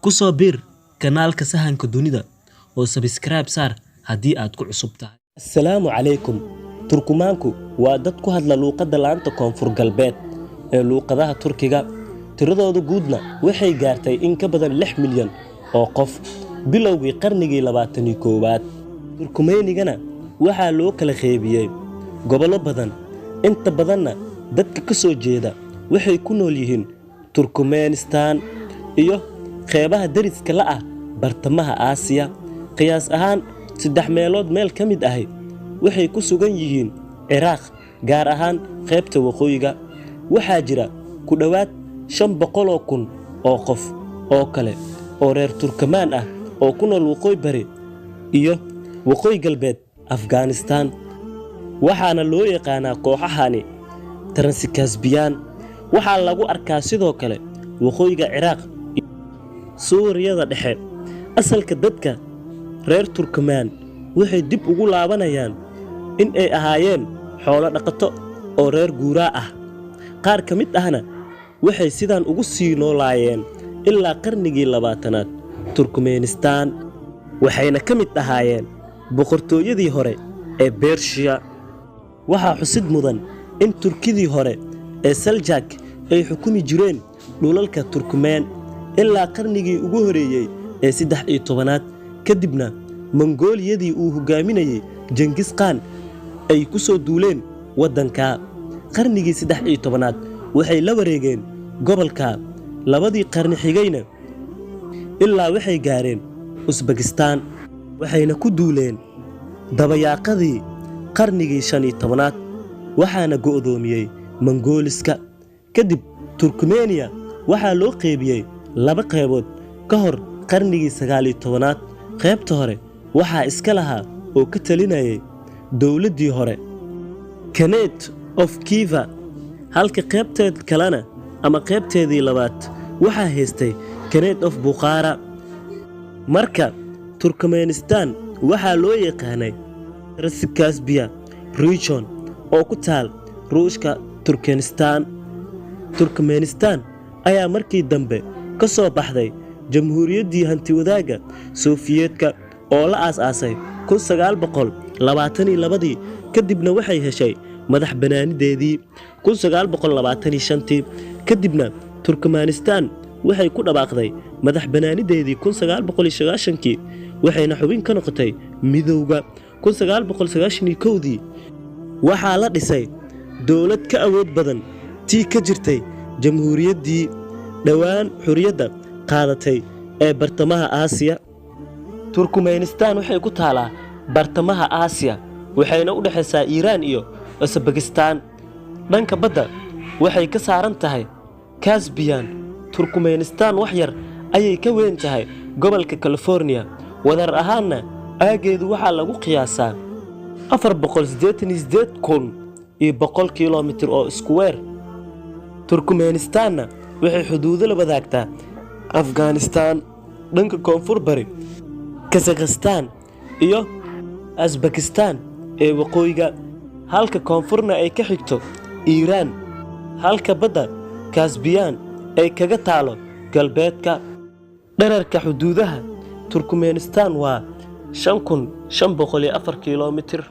ku soo biir kanaalka sahanka dunida oo subscribe saar haddii aad ku cusub tahay. Assalaamu calaykum. Turkumaanku waa dad ku hadla luuqadda laanta koonfur galbeed ee luuqadaha Turkiga. Tiradooda guudna waxay gaartay in ka badan 6 milyan oo qof bilowgii qarnigii 21aad. Turkumeynigana waxaa loo kala qeybiyay gobollo badan. Inta badanna dadka ka soo jeeda waxay ku nool yihiin Turkmenistan iyo qeybaha dariska la ah bartamaha Aasiya. Qiyaas ahaan 3 meelood meel ka mid ah waxay ku sugan yihiin Ciraaq, gaar ahaan qaybta waqooyiga. Waxaa jira ku dhawaad 500,000 oo qof oo kale oo reer Turkmaan ah oo ku nool waqooyi bari iyo waqooyi galbeed Afghanistan. waxaana loo yaqaanaa kooxahani Transkaspiyaan. waxaa lagu arkaa sidoo kale waqooyiga Ciraaq, Suuriyada dhexe. Asalka dadka reer Turkmaan waxay dib ugu laabanayaan in ay ahaayeen xoolo dhaqato oo reer guuraa ah. qaar ka mid ahna waxay sidaan ugu sii noolaayeen ilaa qarnigii 20aad. Turkmenistan waxayna ka mid ahaayeen boqortooyadii hore ee Bershiya. waxaa xusid mudan in Turkidii hore ee Seljuk ay xukumi jireen dhulalka Turkmeen ilaa qarnigii ugu horeeyay ee 13aad. kadibna Mongooliyadii uu hogaaminayay Genghis Khan ay ku soo duuleen waddanka. qarnigii 13aad waxay la wareegeen gobolka. labadii qarni xigayna ilaa waxay gaareen Uzbekistan, waxayna ku duuleen dabayaaqadii qarnigii 15aad, waxaana go'doomiyay Mongooliska. kadib Turkmeeniya waxaa loo qeybiyay 2 qaybood ka hor qarnigii 19aad. qaybta hore waxaa iska lahaa oo ka talinayay dowladdii hore Khanate of Khiva, halka qaybteed kalena ama qaybteedii labaad waxaa haystay Khanate of Bukhara. marka Turkmenistan waxaa loo yaqaanay Transkaspia region oo ku taal Ruushka Turkmenistan. Turkmenistan ayaa markii dambe ka soo baxday jamhuuriyaddii hantiwadaaga Soofiyeedka oo la aasaasay 1922. kadibna waxay heshay madax banaanideedii 1925. kadibna Turkmenistan waxay ku dhawaaqday madax banaanideedii 1990, waxayna xubin ka noqotay midowga 1991. waxaa la dhisay dowlad ka awood badan tii ka jirtay jamhuuriyaddii dhowaan xurriyadda qaadatay ee bartamaha Aasiya. Turkmenistan waxay ku taalaa bartamaha Aasiya, waxayna u dhaxaysaa Iiraan iyo Uzbekistan. dhanka badda waxay ka saaran tahay Caspian. Turkmenistan wax yar ayay ka weyn tahay gobolka California. wadar ahaanna aageedu waxaa lagu qiyaasaa 488,100 kiiloomitir oo iskuweer. Turkmenistanna waxay xuduudo la wadaagtaa Afghanistan dhanka koonfur bari, Kazakhstan iyo Uzbekistan ee waqooyiga, halka koonfurna ay ka xigto Iiraan, halka badda Caspian ay kaga taalo galbeedka. dhererka xuduudaha Turkmenistan waa 5,504 kiiloomitir.